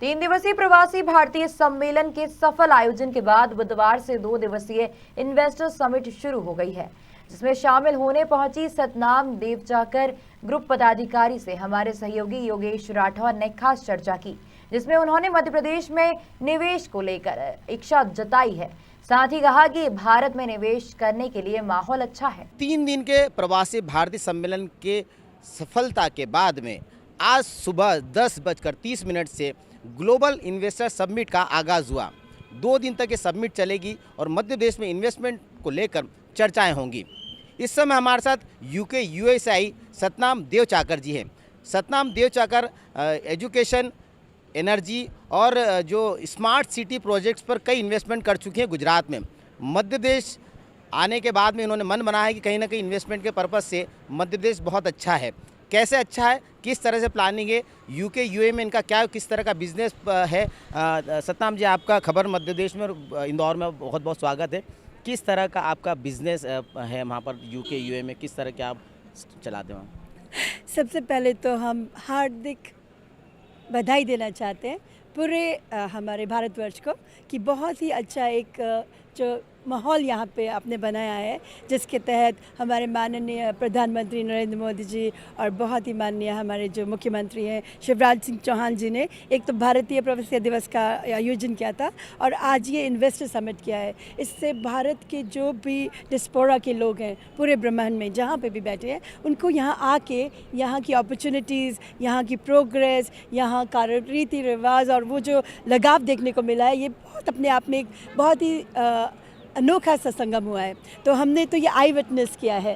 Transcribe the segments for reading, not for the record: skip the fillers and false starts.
3 दिवसीय प्रवासी भारतीय सम्मेलन के सफल आयोजन के बाद बुधवार से 2 दिवसीय इन्वेस्टर समिट शुरू हो गई है, जिसमें शामिल होने पहुंची सतनाम देवचाकर ग्रुप पदाधिकारी से हमारे सहयोगी योगेश राठौर ने खास चर्चा की, जिसमें उन्होंने मध्य प्रदेश में निवेश को लेकर इच्छा जताई है। साथ ही कहा कि भारत में निवेश करने के लिए माहौल अच्छा है। 3 दिन के प्रवासी भारतीय सम्मेलन के सफलता के बाद में आज सुबह 10:30 से ग्लोबल इन्वेस्टर समिट का आगाज़ हुआ। 2 दिन तक ये समिट चलेगी और मध्य प्रदेश में इन्वेस्टमेंट को लेकर चर्चाएं होंगी। इस समय हमारे साथ यूके यूएस से आई सतनाम देवचाकर जी हैं। सतनाम देवचाकर एजुकेशन, एनर्जी और जो स्मार्ट सिटी प्रोजेक्ट्स पर कई इन्वेस्टमेंट कर चुके हैं गुजरात में। मध्य प्रदेश आने के बाद में इन्होंने मन बनाया है कि कहीं ना कहीं इन्वेस्टमेंट के पर्पज़ से मध्य प्रदेश बहुत अच्छा है। कैसे अच्छा है, किस तरह से प्लानिंग है, यूके यूए में इनका क्या किस तरह का बिजनेस है। सतनाम जी, आपका खबर मध्य प्रदेश में और इंदौर में बहुत बहुत स्वागत है। किस तरह का आपका बिजनेस है वहाँ पर यूके यूए में, किस तरह के आप चलाते हैं? सबसे पहले तो हम हार्दिक बधाई देना चाहते हैं पूरे हमारे भारतवर्ष को कि बहुत ही अच्छा एक जो माहौल यहाँ पे आपने बनाया है, जिसके तहत हमारे माननीय प्रधानमंत्री नरेंद्र मोदी जी और बहुत ही माननीय हमारे जो मुख्यमंत्री हैं शिवराज सिंह चौहान जी ने एक तो भारतीय प्रवासी दिवस का आयोजन किया था और आज ये इन्वेस्टर समिट किया है। इससे भारत के जो भी डिस्पोरा के लोग हैं पूरे ब्रह्मांड में जहाँ पे भी बैठे हैं, उनको यहाँ आके यहाँ की अपॉर्चुनिटीज़, यहाँ की प्रोग्रेस, यहाँ का रीति रिवाज और वो जो लगाव देखने को मिला है, ये बहुत अपने आप में एक बहुत ही अनोखा सा संगम हुआ है। तो हमने तो ये आई विटनेस किया है।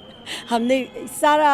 हमने सारा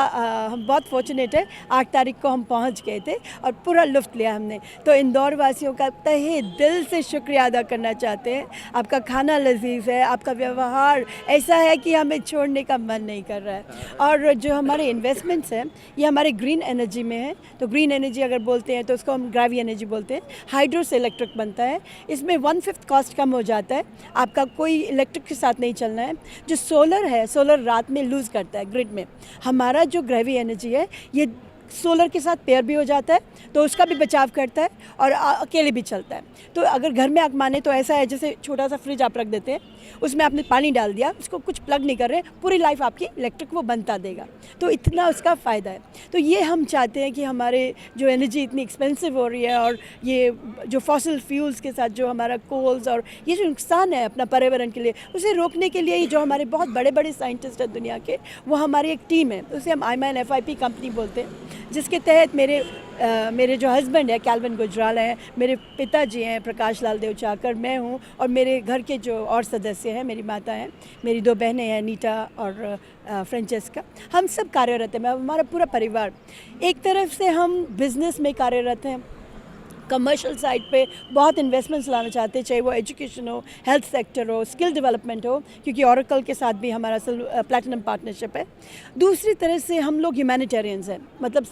हम बहुत फॉर्चुनेट है, 8 तारीख को हम पहुंच गए थे और पूरा लुत्फ़ लिया हमने। तो इंदौर वासियों का तहे दिल से शुक्रिया अदा करना चाहते हैं। आपका खाना लजीज है, आपका व्यवहार ऐसा है कि हमें छोड़ने का मन नहीं कर रहा है। और जो हमारे इन्वेस्टमेंट्स हैं ये हमारे ग्रीन एनर्जी में है। तो ग्रीन एनर्जी अगर बोलते हैं तो उसको हम ग्रेवी एनर्जी बोलते हैं। हाइड्रो से इलेक्ट्रिक बनता है, इसमें 1/5 कॉस्ट कम हो जाता है। आपका कोई इलेक्ट्रिक के साथ नहीं चलना है। जो सोलर है, सोलर रात में लूज़ करता है ग्रिड में। हमारा जो ग्रेवी एनर्जी है ये सोलर के साथ पेयर भी हो जाता है, तो उसका भी बचाव करता है और अकेले भी चलता है। तो अगर घर में आप माने तो ऐसा है जैसे छोटा सा फ्रिज आप रख देते हैं, उसमें आपने पानी डाल दिया, उसको कुछ प्लग नहीं कर रहे, पूरी लाइफ आपकी इलेक्ट्रिक वो बनता देगा। तो इतना उसका फ़ायदा है। तो ये हम चाहते हैं कि हमारे जो एनर्जी इतनी एक्सपेंसिव हो रही है और ये जो फॉसिल फ्यूल्स के साथ जो हमारा कोल्स और ये जो नुकसान है अपना पर्यावरण के लिए, उसे रोकने के लिए जो हमारे बहुत बड़े बड़े साइंटिस्ट हैं दुनिया के, वो हमारी एक टीम है, उसे हम IMAN FIP कंपनी बोलते हैं, जिसके तहत मेरे जो हस्बैंड है कैल्विन गुजराल हैं, मेरे पिताजी हैं प्रकाश लाल देवचाकर, मैं हूँ और मेरे घर के जो और सदस्य हैं, मेरी माता हैं, मेरी 2 बहनें हैं नीता और फ्रेंचेस्का, हम सब कार्यरत हैं। हमारा पूरा परिवार एक तरफ से हम बिज़नेस में कार्यरत हैं, कमर्शियल साइड पे बहुत इन्वेस्टमेंट्स लाना चाहते हैं, चाहे वो एजुकेशन हो, हेल्थ सेक्टर हो, स्किल डेवलपमेंट हो, क्योंकि ओरेकल के साथ भी हमारा प्लैटिनम पार्टनरशिप है। दूसरी तरह से हम लोग ह्यूमैनिटेरियंस हैं, मतलब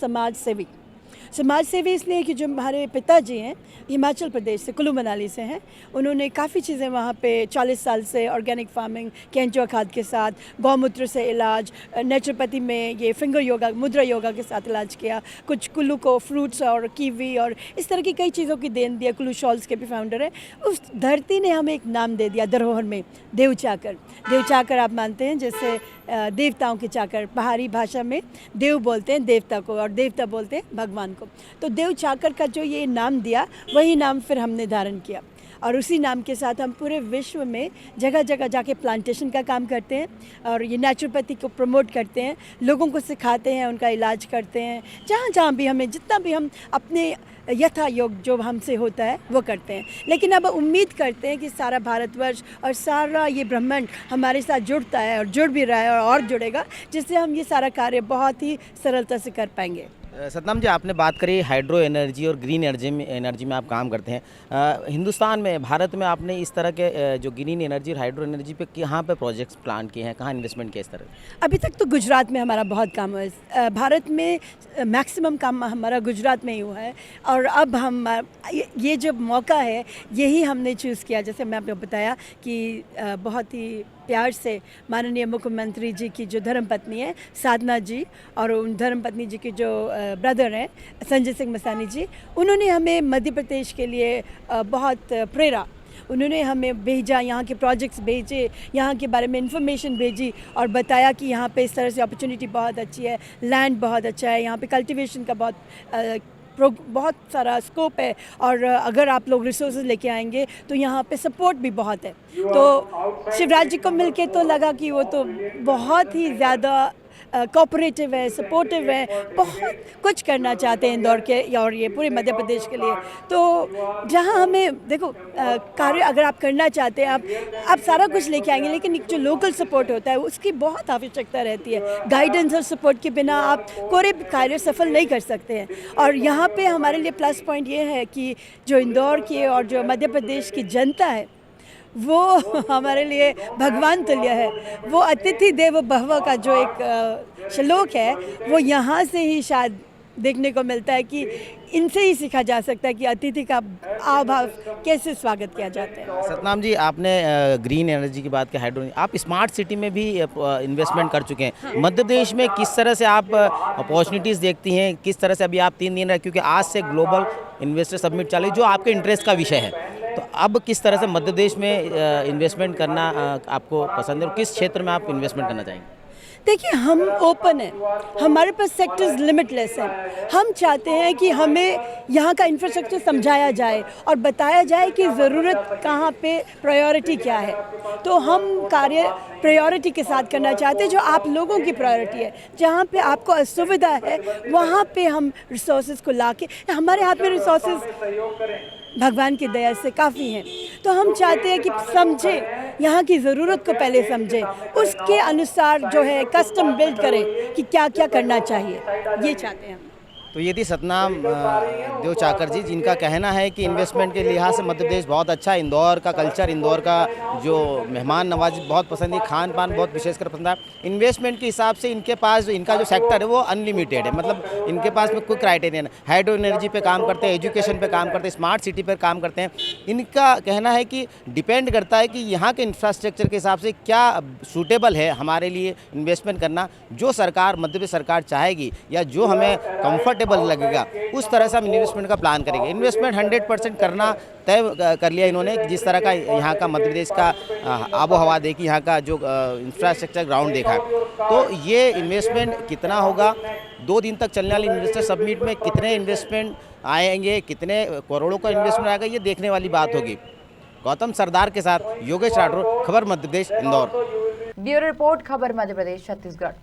समाज सेवी इसलिए कि जो हमारे पिताजी हैं हिमाचल प्रदेश से, कुल्लू मनाली से हैं। उन्होंने काफ़ी चीज़ें वहाँ पे 40 साल से ऑर्गेनिक फार्मिंग, केंचुआ खाद के साथ, गौमूत्र से इलाज, नेचुरोपैथी में ये फिंगर योगा, मुद्रा योगा के साथ इलाज किया। कुछ कुल्लू को फ्रूट्स और कीवी और इस तरह की कई चीज़ों की देन दिया। कुल्लू शॉल्स के भी फाउंडर हैं। उस धरती ने हमें एक नाम दे दिया धरोहर में, देवचाकर आप मानते हैं, जैसे देवताओं के चाकर, पहाड़ी भाषा में देव बोलते हैं देवता को और देवता बोलते हैं भगवान को। तो देवचाकर का जो ये नाम दिया, वही नाम फिर हमने धारण किया और उसी नाम के साथ हम पूरे विश्व में जगह जगह जाके प्लांटेशन का काम करते हैं और ये नेचुरोपैथी को प्रमोट करते हैं, लोगों को सिखाते हैं, उनका इलाज करते हैं। जहाँ जहाँ भी हमें जितना भी हम अपने यथा योग जो हमसे होता है वो करते हैं। लेकिन अब उम्मीद करते हैं कि सारा भारतवर्ष और सारा ये ब्रह्मांड हमारे साथ जुड़ता है और जुड़ भी रहा है और जुड़ेगा, जिससे हम ये सारा कार्य बहुत ही सरलता से कर पाएंगे। सतनाम जी, आपने बात करी हाइड्रो एनर्जी और ग्रीन एनर्जी में आप काम करते हैं। हिंदुस्तान में, भारत में आपने इस तरह के जो ग्रीन एनर्जी और हाइड्रो एनर्जी पे कहाँ पे प्रोजेक्ट्स प्लान किए हैं, कहाँ इन्वेस्टमेंट किया इस तरह? अभी तक तो गुजरात में हमारा बहुत काम हुआ है। भारत में मैक्सिमम काम हमारा गुजरात में ही हुआ है और अब हम ये जो मौका है यही हमने चूज़ किया। जैसे मैं आपको बताया कि बहुत ही प्यार से माननीय मुख्यमंत्री जी की जो धर्मपत्नी है साधना जी और उन धर्मपत्नी जी के जो ब्रदर हैं संजय सिंह मसानी जी, उन्होंने हमें मध्य प्रदेश के लिए बहुत प्रेरा, उन्होंने हमें भेजा, यहाँ के प्रोजेक्ट्स भेजे, यहाँ के बारे में इंफॉर्मेशन भेजी और बताया कि यहाँ पे इस तरह से अपॉर्चुनिटी बहुत अच्छी है, लैंड बहुत अच्छा है, यहाँ पे कल्टीवेशन का बहुत सारा स्कोप है और अगर आप लोग रिसोर्सेज लेके आएंगे तो यहाँ पे सपोर्ट भी बहुत है। तो शिवराज जी को मिलके तो लगा कि वो तो बहुत ही ज़्यादा कोऑपरेटिव है, सपोर्टिव है, बहुत कुछ करना चाहते हैं इंदौर के और ये पूरे मध्य प्रदेश के लिए। तो जहाँ हमें देखो कार्य अगर आप करना चाहते हैं आप सारा कुछ लेके आएंगे, लेकिन जो लोकल सपोर्ट होता है उसकी बहुत आवश्यकता रहती है। गाइडेंस और सपोर्ट के बिना आप कोई भी कार्य सफल नहीं कर सकते हैं। और यहाँ पे हमारे लिए प्लस पॉइंट ये है कि जो इंदौर की और जो मध्य प्रदेश की जनता है वो हमारे लिए भगवान तुल्य है। वो अतिथि देव भव का जो एक श्लोक है वो यहाँ से ही शायद देखने को मिलता है कि इनसे ही सीखा जा सकता है कि अतिथि का भाव कैसे स्वागत किया जाता है। सतनाम जी, आपने ग्रीन एनर्जी की बात की, हाइड्रो, आप स्मार्ट सिटी में भी इन्वेस्टमेंट कर चुके हैं। मध्य प्रदेश में किस तरह से आप अपॉर्चुनिटीज़ देखती हैं, किस तरह से अभी आप 3 दिन रहे, क्योंकि आज से ग्लोबल इन्वेस्टर समिट चल रही जो आपके इंटरेस्ट का विषय है, तो अब किस तरह से मध्य प्रदेश में इन्वेस्टमेंट करना आपको पसंद है और किस क्षेत्र में आप इन्वेस्टमेंट करना चाहेंगे? देखिए, हम ओपन हैं, हमारे पास सेक्टर्स लिमिटलेस हैं। हम चाहते हैं कि हमें यहाँ का इंफ्रास्ट्रक्चर समझाया जाए और बताया जाए कि ज़रूरत कहाँ पे, प्रायोरिटी क्या है। तो हम कार्य प्रायोरिटी के साथ करना चाहते हैं, जो आप लोगों की प्रायोरिटी है। जहाँ पे आपको असुविधा है वहाँ पे हम रिसोर्सेज को लाके, हमारे हाथ में रिसोर्सेज भगवान की दया से काफ़ी हैं, तो हम चाहते हैं कि समझें, यहाँ की ज़रूरत को पहले समझें, उसके अनुसार जो है कस्टम बिल्ड करें कि क्या क्या करना चाहिए, ये चाहते हैं हम। तो ये थी सतनाम देव चाकर जी, जिनका कहना है कि इन्वेस्टमेंट के लिहाज से मध्य प्रदेश बहुत अच्छा है। इंदौर का कल्चर, इंदौर का जो मेहमान नवाजी बहुत पसंद है, खान पान बहुत विशेषकर पसंद है। इन्वेस्टमेंट के हिसाब से इनके पास जो इनका जो सेक्टर है वो अनलिमिटेड है, मतलब इनके पास में कोई क्राइटेरिया नहीं। हाइड्रो एनर्जी पे काम करते हैं, एजुकेशन पे काम करते हैं, स्मार्ट सिटी पर काम करते हैं। इनका कहना है कि डिपेंड करता है कि यहाँ के इंफ्रास्ट्रक्चर के हिसाब से क्या सूटेबल है हमारे लिए इन्वेस्टमेंट करना। जो सरकार, मध्य प्रदेश सरकार चाहेगी या जो हमें कंफर्टेबल लगेगा उस तरह से हम इन्वेस्टमेंट का प्लान करेंगे। इन्वेस्टमेंट 100% करना तय कर लिया इन्होंने, जिस तरह का यहाँ का मध्य प्रदेश का आबो हवा देखी, यहाँ का जो इंफ्रास्ट्रक्चर ग्राउंड देखा, तो ये इन्वेस्टमेंट कितना होगा, 2 दिन तक चलने वाली इन्वेस्टर समिट में कितने इन्वेस्टमेंट आएंगे, कितने करोड़ों का इन्वेस्टमेंट आएगा, ये देखने वाली बात होगी। गौतम सरदार के साथ योगेश राठौर, खबर मध्य प्रदेश, इंदौर। ब्यूरो रिपोर्ट, खबर मध्य प्रदेश, छत्तीसगढ़।